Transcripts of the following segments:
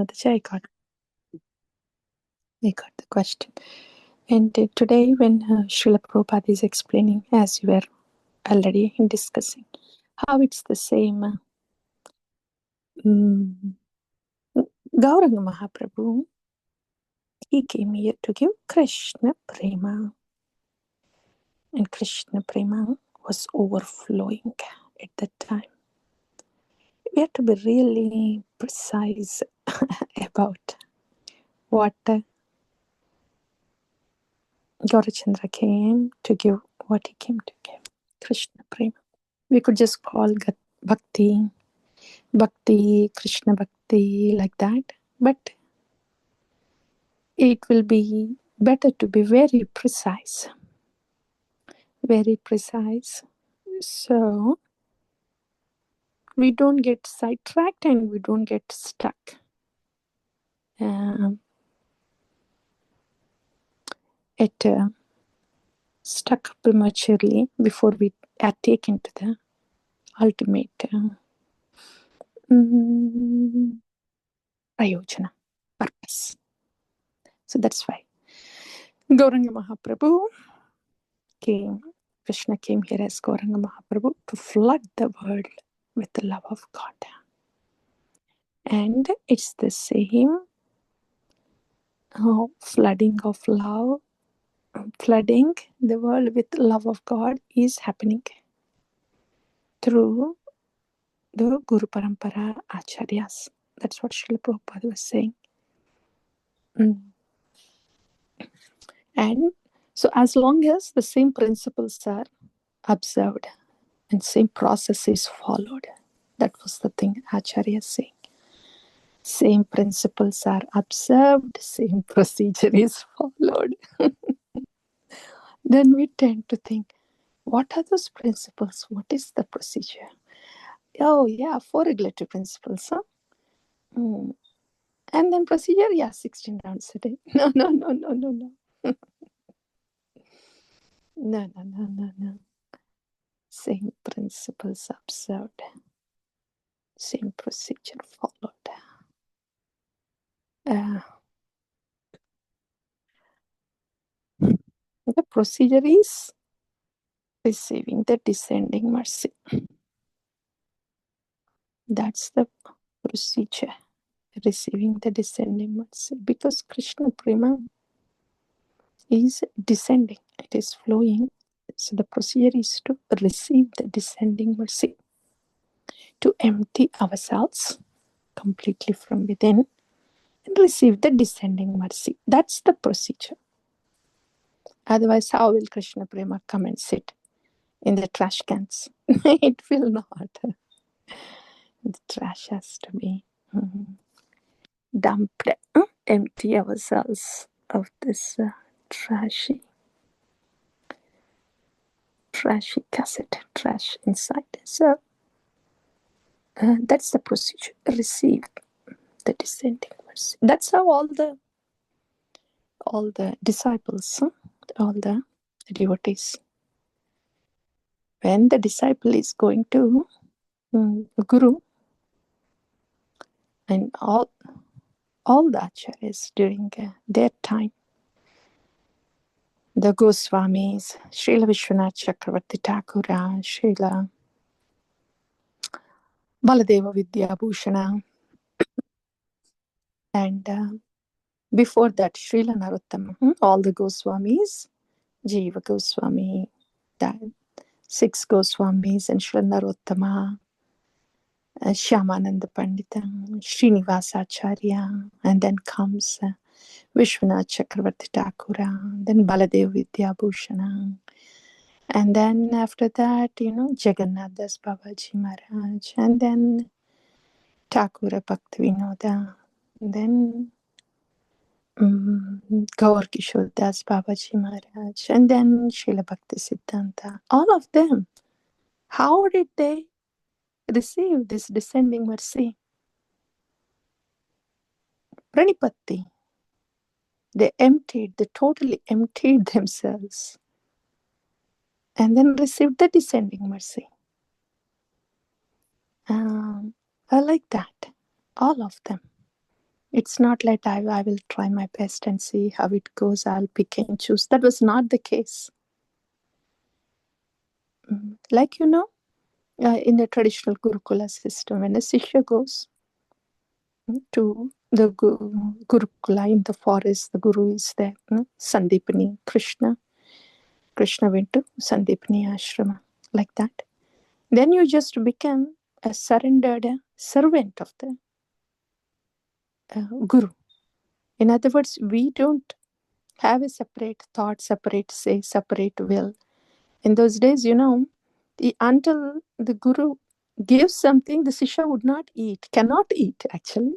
I got the question. And today when Srila Prabhupada is explaining, as you were already discussing, how it's the same. Gauranga Mahaprabhu, he came here to give Kṛṣṇa-prema. And Kṛṣṇa-prema was overflowing at that time. We have to be really precise about what Gaurachandra came to give, what he came to give, Kṛṣṇa-prema. We could just call bhakti, Krishna bhakti, like that. But it will be better to be very precise. Very precise. So we don't get sidetracked and we don't get stuck. Stuck prematurely before we are taken to the ultimate prayojana, purpose. So that's why Gauranga Mahaprabhu came, Krishna came here as Gauranga Mahaprabhu to flood the world with the love of God. And it's the same flooding of love, flooding the world with love of God is happening through the Guru-paramparā Ācāryas. That's what Srila Prabhupada was saying. And so as long as the same principles are observed and same process is followed, that was the thing Ācārya is saying. Same principles are observed, same procedure is followed. Then we tend to think, what are those principles? What is the procedure? Oh, yeah, 4 regulatory principles. Huh? And then procedure, 16 rounds a day. No. No. Same principles observed. Same procedure followed. The procedure is receiving the descending mercy. That's the procedure, receiving the descending mercy. Because Kṛṣṇa-prema is descending, it is flowing. So the procedure is to receive the descending mercy, to empty ourselves completely from within and receive the descending mercy. That's the procedure. Otherwise, how will Kṛṣṇa-prema come and sit in the trash cans? It will not. The trash has to be dumped, empty ourselves of this trashy cassette, trash inside. So that's the procedure. Receive the descending mercy. That's how all the disciples, all the devotees, when the disciple is going to Guru, and all the Ācāryas during their time, the Goswamis, Srila Vishwanath Chakravarti Thakura, Srila Baladeva Vidyabhushana, and before that Srila Narottama, all the Goswamis, Jiva Goswami, 6 Goswamis, and Srila Narottama, Shyamananda Pandita, Srinivasa Ācārya, and then comes Vishwanath Chakravarti Thakura, then Baladeva Vidyabhushana, and then after that, Jagannath Das Babaji Maharaj, and then Thakura Bhaktivinoda, then Gaur Kishore Das Babaji Maharaj, and then Srila Bhakti Siddhanta. All of them, how did they receive this descending mercy? Pranipatti. They totally emptied themselves and then received the descending mercy. I like that. All of them. It's not like I will try my best and see how it goes. I'll pick and choose. That was not the case. Like, in the traditional Gurukula system, when a Shishya goes to the Gurukula in the forest, the Guru is there. Sandipani, Krishna went to Sandipani Ashrama, like that. Then you just become a surrendered servant of the Guru. In other words, we don't have a separate thought, separate say, separate will. In those days, until the Guru gives something, the Sishya would not eat, cannot eat actually,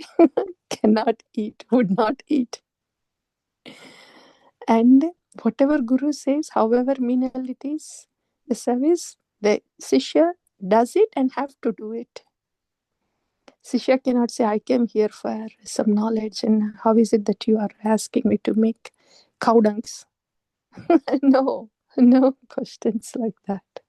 cannot eat, would not eat. And whatever Guru says, however menial it is, the service, the Sishya does it and have to do it. Sishya cannot say, I came here for some knowledge, and how is it that you are asking me to make cow dungs? No questions like that.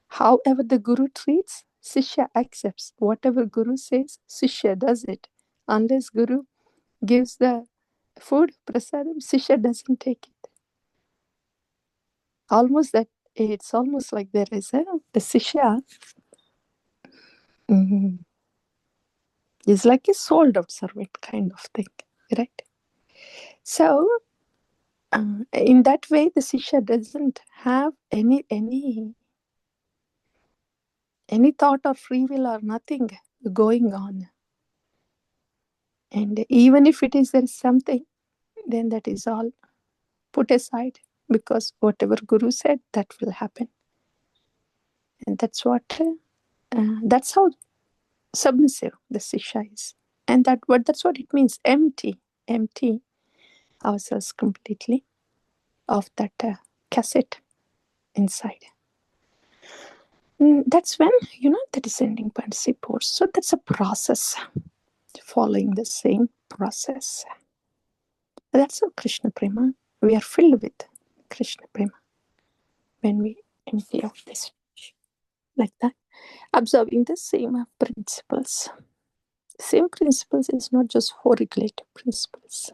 However the Guru treats, Sishya accepts. Whatever Guru says, Sishya does it. Unless Guru gives the food, prasadam, Sishya doesn't take it. It's almost like there is a Sishya is like a sold out servant kind of thing, right? So in that way, the Sishya doesn't have any thought or free will or nothing going on. And even if there is something, then that is all put aside, because whatever Guru said, that will happen. And that's how submissive the Sishya is. And that's what it means, empty ourselves completely of that cassette inside. That's when, the descending participle. So that's a process, following the same process. That's how Kṛṣṇa-prema. We are filled with Kṛṣṇa-prema when we empty out this, like that, observing the same principles. Same principles is not just four regulative principles.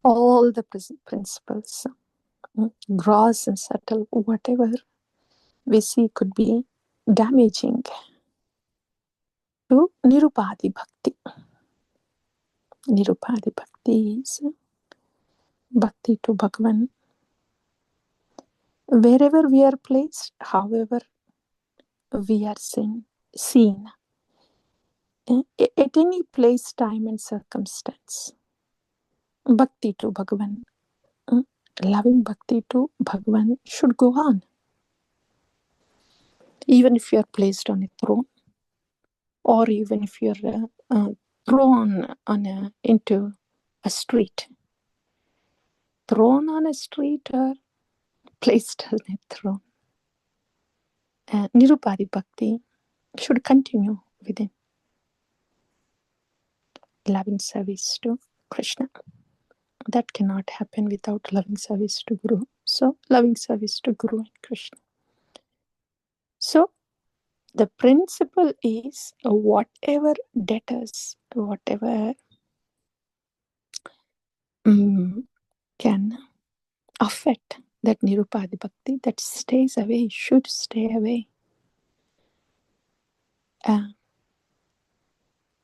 All the principles, gross and subtle, whatever we see could be damaging to Nirupadi Bhakti. Nirupadi Bhakti is Bhakti to Bhagavan. Wherever we are placed, however we are seen, at any place, time and circumstance, Bhakti to Bhagavan, loving Bhakti to Bhagavan should go on. Even if you are placed on a throne, or even if you are thrown into a street. Thrown on a street or placed on a throne. Nirupadi Bhakti should continue within. Loving service to Krishna. That cannot happen without loving service to Guru. So, loving service to Guru and Krishna. So, the principle is whatever debtors, whatever can affect that Nirupadi Bhakti, that stays away, should stay away.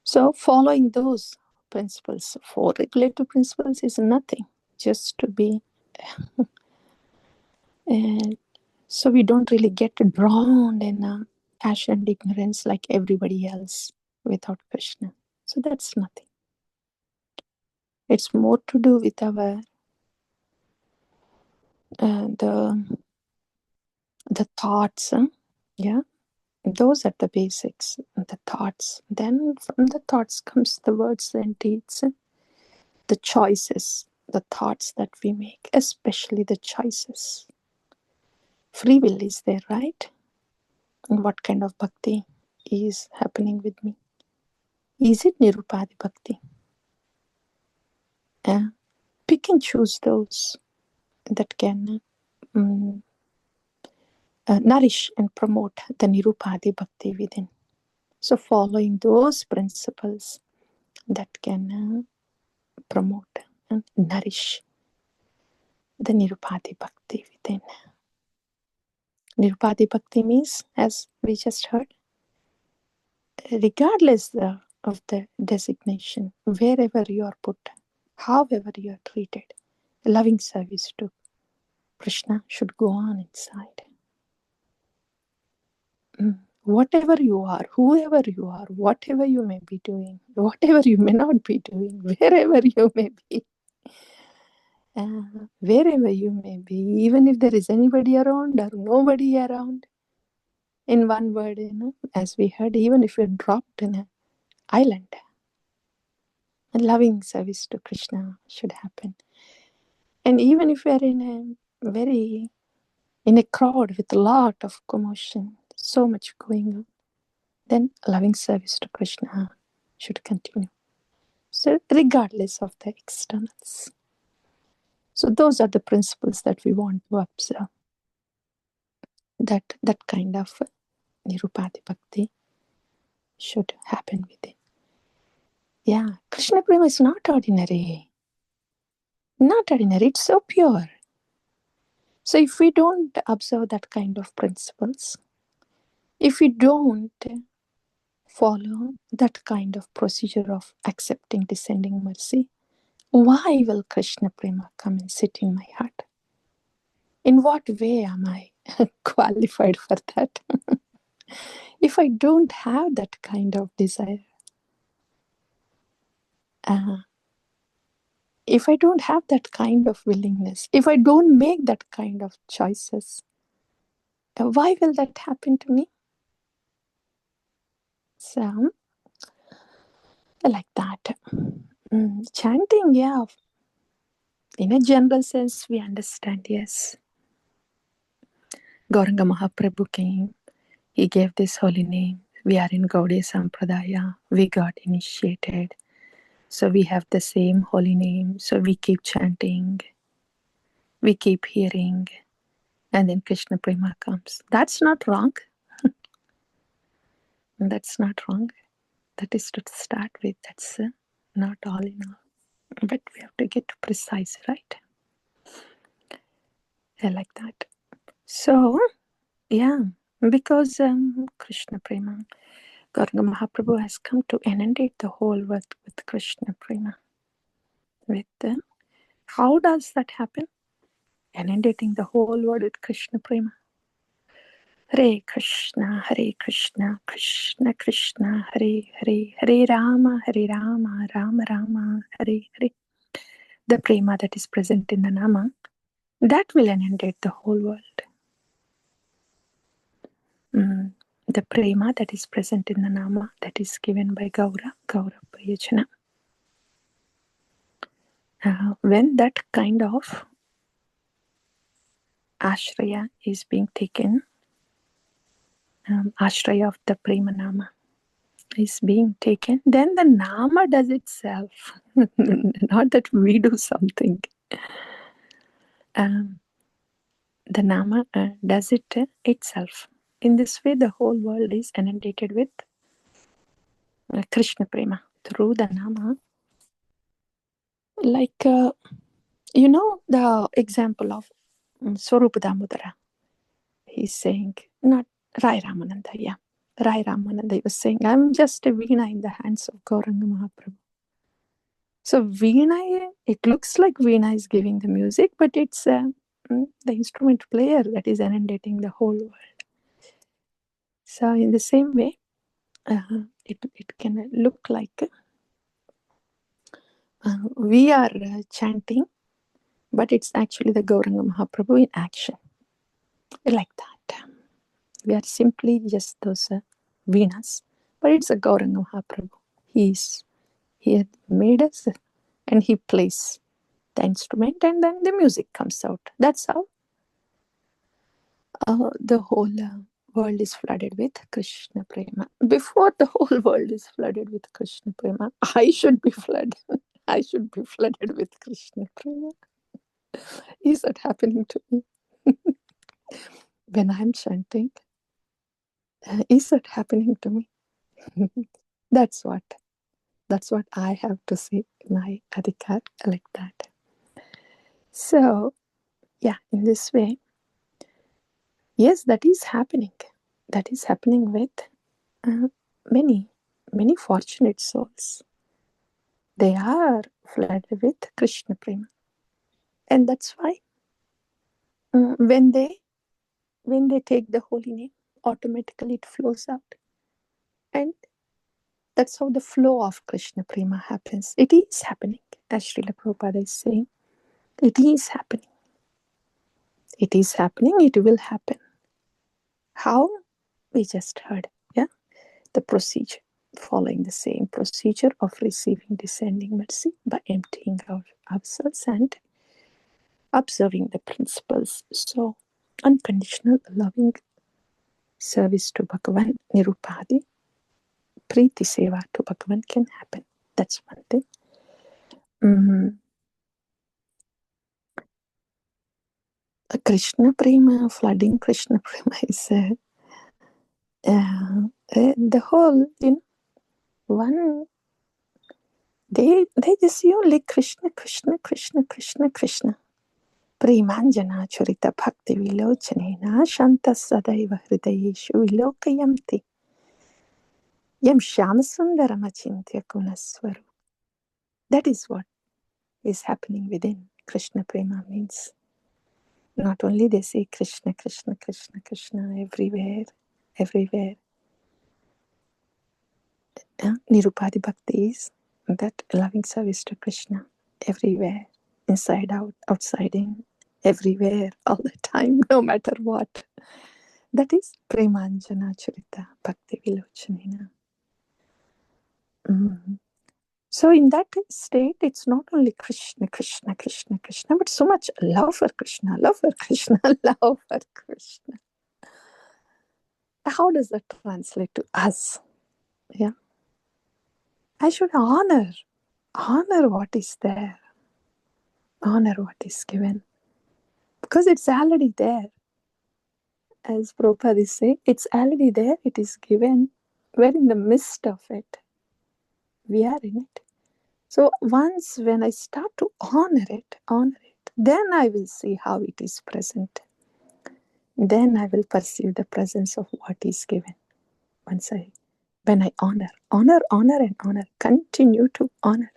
So following those principles, four regulative principles is nothing, just to be, so we don't really get drawn in passion and ignorance like everybody else without Krishna. So that's nothing. It's more to do with our the thoughts, yeah. Those are the basics, the thoughts. Then from the thoughts comes the words and deeds, the choices, the thoughts that we make, especially the choices. Free will is there, right? And what kind of bhakti is happening with me? Is it Nirupadi Bhakti? Pick and choose those that can nourish and promote the Nirupadi Bhakti within. So following those principles that can promote and nourish the Nirupati Bhakti within. Nirupati Bhakti means, as we just heard, regardless of the designation, wherever you are put, however you are treated, loving service to Krishna should go on inside. Whatever you are, whoever you are, whatever you may be doing, whatever you may not be doing, wherever you may be, wherever you may be, even if there is anybody around or nobody around, in one word, as we heard, even if you're dropped in an island, a loving service to Krishna should happen. And even if you're in a crowd with a lot of commotion, so much going on, then loving service to Krishna should continue. So regardless of the externals. So those are the principles that we want to observe. That kind of Nirupati Bhakti should happen within. Yeah, Kṛṣṇa-prema is not ordinary. Not ordinary, it's so pure. So if we don't observe that kind of principles, if we don't follow that kind of procedure of accepting descending mercy, why will Kṛṣṇa-prema come and sit in my heart? In what way am I qualified for that? If I don't have that kind of desire, if I don't have that kind of willingness, if I don't make that kind of choices, why will that happen to me? So, like that. Chanting, yeah, in a general sense, we understand, yes. Gauranga Mahaprabhu came, he gave this holy name. We are in Gaudiya Sampradaya, we got initiated. So we have the same holy name. So we keep chanting, we keep hearing, and then Kṛṣṇa-prema comes. That's not wrong. That's not wrong. That is to start with. That's not all in all. But we have to get precise, right? I like that. So, yeah, because Kṛṣṇa-prema, Gauranga Mahaprabhu has come to inundate the whole world with Kṛṣṇa-prema. How does that happen? Inundating the whole world with Kṛṣṇa-prema. Hare Krishna, Krishna Krishna, Hare Hare, Hare Rama, Rama Rama, Hare Hare. The prema that is present in the Nama, that will inundate the whole world. The prema that is present in the Nama, that is given by Gaura Prayojana. When that kind of ashraya is being taken, ashraya of the prema Nama is being taken, then the Nama does itself. Not that we do something. The Nama does it itself. In this way, the whole world is inundated with Kṛṣṇa-prema through the Nama. Like, the example of Swarupa Damodara. He's saying, not Rai Ramananda, yeah. Rai Ramananda was saying, I'm just a veena in the hands of Gauranga Mahaprabhu. So veena, it looks like veena is giving the music, but it's the instrument player that is inundating the whole world. So in the same way, it can look like we are chanting, but it's actually the Gauranga Mahaprabhu in action. Like that. We are simply just those Venas, but it's a Gauranga Mahaprabhu. He had made us and he plays the instrument and then the music comes out. That's how the whole world is flooded with Kṛṣṇa-prema. Before the whole world is flooded with Kṛṣṇa-prema, I should be flooded. I should be flooded with Kṛṣṇa-prema. Is that happening to me? When I'm chanting, is that happening to me? That's what I have to say, my adhikar, like that. So, yeah, in this way, yes, that is happening. That is happening with many fortunate souls. They are flooded with Kṛṣṇa-prema. And that's why when they take the holy name, automatically it flows out. And that's how the flow of Kṛṣṇa-prema happens. It is happening, as Srila Prabhupada is saying. It is happening. It is happening. It will happen. How? We just heard. Yeah, the procedure, following the same procedure of receiving descending mercy by emptying ourselves and observing the principles. So, unconditional loving service to Bhagavan, Nirupadi, Priti Seva to Bhagavan can happen. That's one thing. Kṛṣṇa-prema, flooding Kṛṣṇa-prema is the whole, one, they just only Krishna, Krishna, Krishna, Krishna, Krishna. Premanjana Charita Bhakti Vilochanena Shanta Sadaiva Hridayeshu Vilokayanti Yam Shyamasundara Gunaswaru. That is what is happening within. Kṛṣṇa-prema means not only they say Krishna, Krishna, Krishna, Krishna everywhere, everywhere. Nirupadi Bhakti is that loving service to Krishna everywhere, inside out, outside in, everywhere, all the time, no matter what. That is Premanjana Charita Bhakti Vilochanena. So in that state, it's not only Krishna, Krishna, Krishna, Krishna, but so much love for Krishna, love for Krishna, love for Krishna. How does that translate to us? Yeah. I should honor what is there, honor what is given, because it's already there. As Prabhupada is saying, it's already there, it is given. We're in the midst of it. We are in it. So once when I start to honor it, then I will see how it is present. Then I will perceive the presence of what is given. When I honor, continue to honor.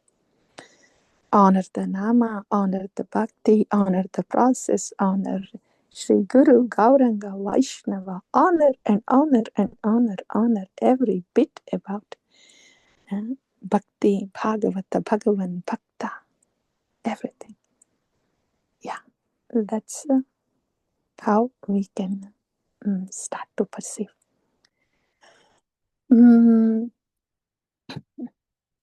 Honor the Nama, honor the Bhakti, honor the process, honor Sri Guru, Gauranga, Vaishnava, honor and honor and honor every bit about Bhakti, Bhagavata, Bhagavan, Bhakta, everything. Yeah, that's how we can start to perceive. And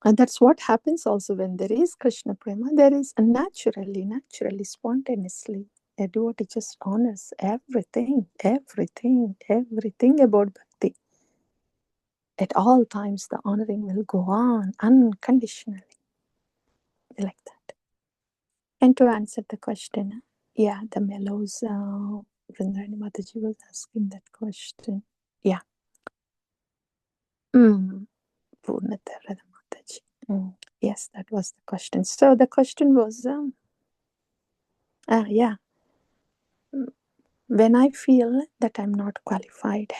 that's what happens also when there is Kṛṣṇa-prema. There is naturally, spontaneously, a devotee just honors everything about Bhakti. At all times, the honoring will go on unconditionally, like that. And to answer the question, yeah, the mellows, Vrindarani Mataji was asking that question. Yeah. Purnata Radha Mataji. Yes, that was the question. So the question was, when I feel that I'm not qualified,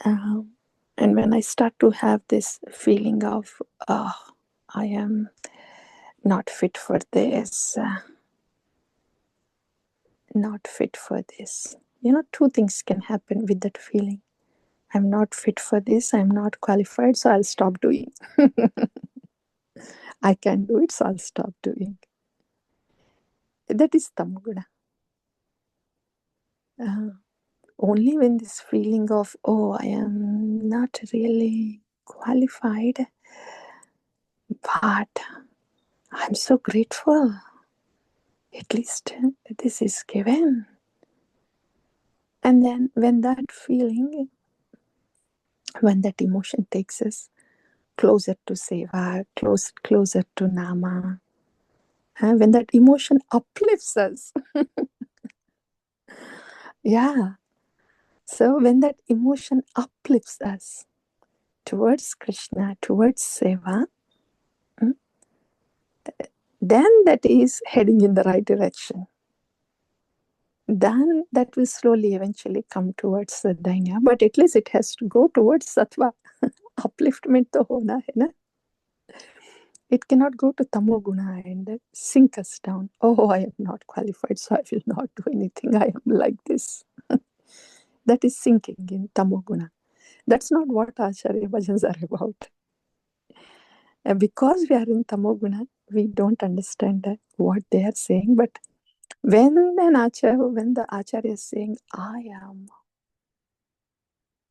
and when I start to have this feeling of, I am not fit for this, not fit for this. Two things can happen with that feeling. I'm not fit for this, I'm not qualified, so I'll stop doing. I can do it, so I'll stop doing. That is tamaguna. Only when this feeling of, I am not really qualified, but I'm so grateful. At least this is given. And then when that feeling, when that emotion takes us closer to Seva, closer to Nama, when that emotion uplifts us, yeah. So when that emotion uplifts us, towards Krishna, towards Seva, then that is heading in the right direction. Then that will slowly eventually come towards the Dainya, but at least it has to go towards Sattva. Upliftment to hona hai na. It cannot go to Tamoguna and sink us down. Oh, I am not qualified, so I will not do anything. I am like this. That is sinking in Tamoguna. That's not what Ācārya bhajans are about. And because we are in Tamoguna, we don't understand what they are saying. But when the Ācārya is saying, I am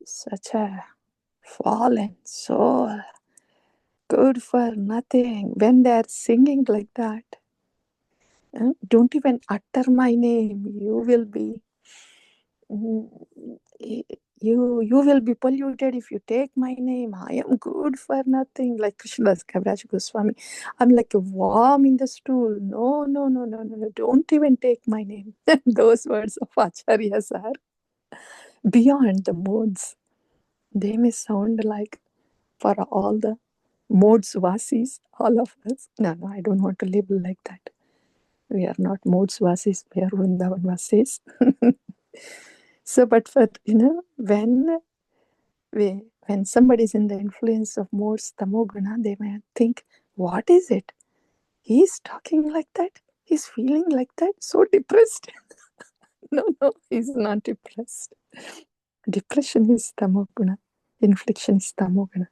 such a fallen soul, good for nothing, when they are singing like that, don't even utter my name, you will be polluted if you take my name. I am good for nothing. Like Krishnadas Kaviraj Goswami, I'm like a worm in the stool. No, don't even take my name. Those words of Ācāryas are beyond the modes. They may sound like for all the modes vasis, all of us. No, I don't want to label like that. We are not modes vasis, we are Vrindavan vasis. So, but for, when somebody is in the influence of modes Tamoguna, they may think, what is it? He's talking like that? He's feeling like that? So depressed. No, he's not depressed. Depression is Tamoguna. Infliction is Tamoguna.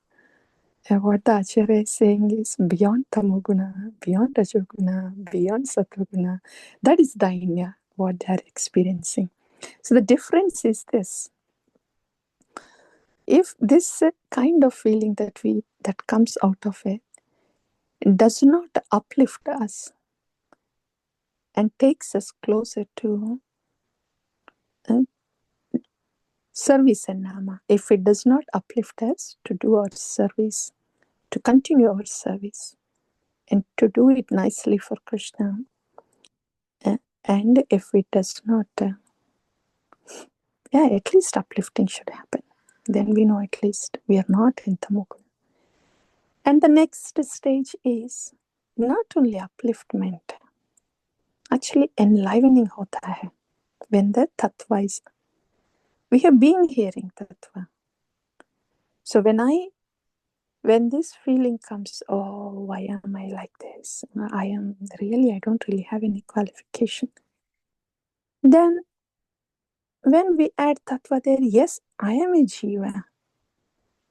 And what the Ācārya is saying is beyond Tamoguna, beyond Rajoguna, beyond Sattva-guna. That is Dainya, what they are experiencing. So the difference is this. If this kind of feeling that comes out of it does not uplift us and takes us closer to service and nama, if it does not uplift us to do our service, to continue our service, and to do it nicely for Krishna, and if it does not, at least uplifting should happen. Then we know at least we are not in Tamoguna. And the next stage is not only upliftment, actually enlivening hota hai. When the tattva is, we have been hearing tattva. So when this feeling comes, oh, why am I like this? I don't really have any qualification. Then when we add tattva there, yes, I am a jiva.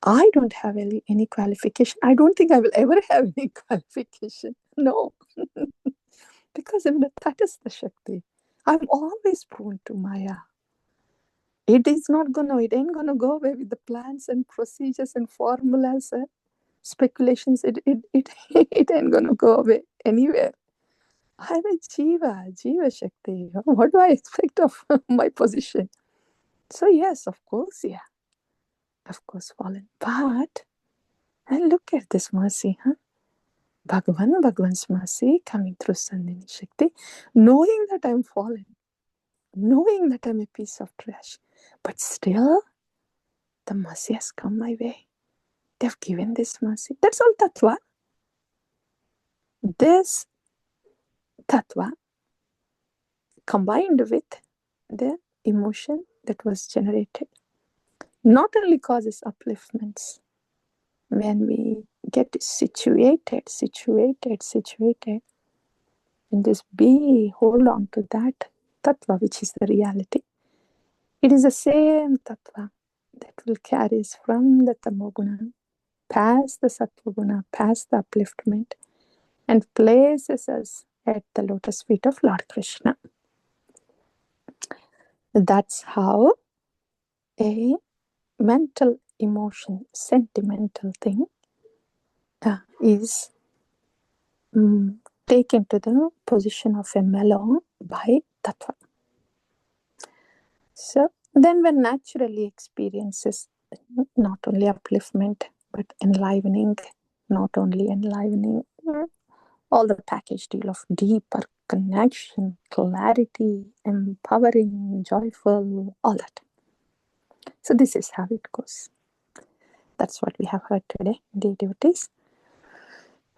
I don't have any qualification. I don't think I will ever have any qualification. No. Because I'm the Tatastha Shakti. I'm always prone to Maya. It ain't gonna go away with the plans and procedures and formulas, speculations. It ain't gonna go away anywhere. I'm a Jiva Shakti. What do I expect of my position? So yes, of course, fallen. But and look at this mercy, Bhagavan's mercy coming through Sandhini Shakti, knowing that I'm fallen, knowing that I'm a piece of trash, but still the mercy has come my way. They've given this mercy. That's all tattva. This tattva combined with the emotion that was generated not only causes upliftments when we get situated in this hold on to that tattva, which is the reality. It is the same tattva that will carry us from the tamoguna, past the sattvaguna, past the upliftment, and places us at the lotus feet of Lord Krishna. That's how a mental emotion, sentimental thing is taken to the position of a mellow by tattva. So then one naturally experiences not only upliftment, but enlivening, not only enlivening, all the package deal of deeper connection, clarity, empowering, joyful, all that. So this is how it goes. That's what we have heard today, dear devotees.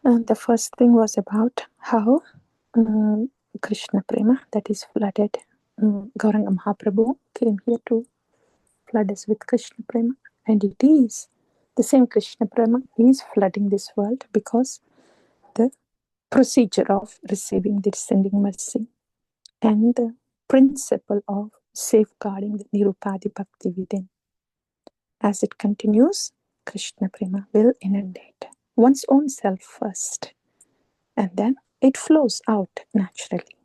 And the first thing was about how Kṛṣṇa-prema, that is flooded, Gauranga Mahaprabhu came here to flood us with Kṛṣṇa-prema. And it is the same Kṛṣṇa-prema is flooding this world because the procedure of receiving the descending mercy and the principle of safeguarding the Nirupadi Bhakti within. As it continues, Kṛṣṇa-prema will inundate one's own self first, and then it flows out naturally.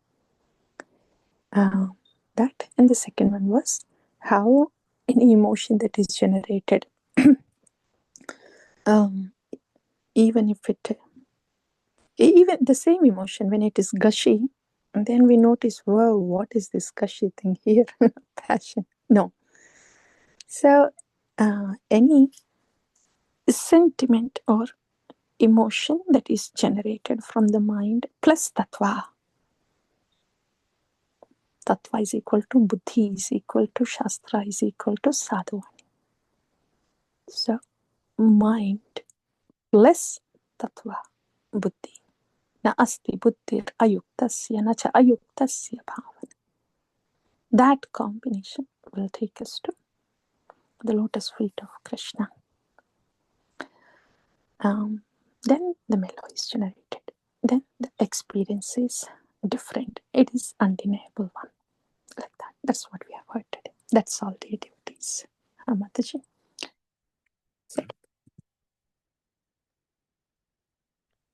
That, and the second one was how any emotion that is generated, even the same emotion, when it is gushy, and then we notice, whoa, what is this gushy thing here? Passion. No. So any sentiment or emotion that is generated from the mind plus tattva. Tattva is equal to buddhi, is equal to shastra, is equal to sadhavani. So mind plus tattva, buddhi. Na asti buddhir ayuktasya na cha ayuktasya bhavana. That combination will take us to the lotus feet of Krishna. Then the mellow is generated. Then the experience is different. It is undeniable one. Like that. That's what we have heard today. That's all the devotees. Mataji.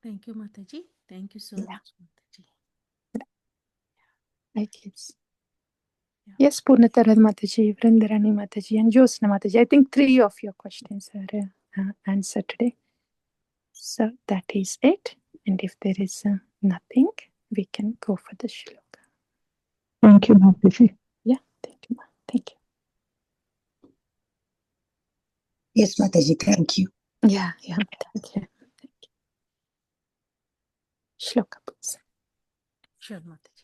Thank you, Mataji. Thank you so much, Mataji. Yes. Yes, Purnatarad Mataji, Vrindarani Mataji, and Josna Mataji. I think 3 of your questions are answered today. So that is it. And if there is nothing, we can go for the shloka. Thank you, Mataji. Yeah, thank you. Thank you. Yes, Mataji, thank you. Yeah, thank you. Shloka, please. Sure, Mataji.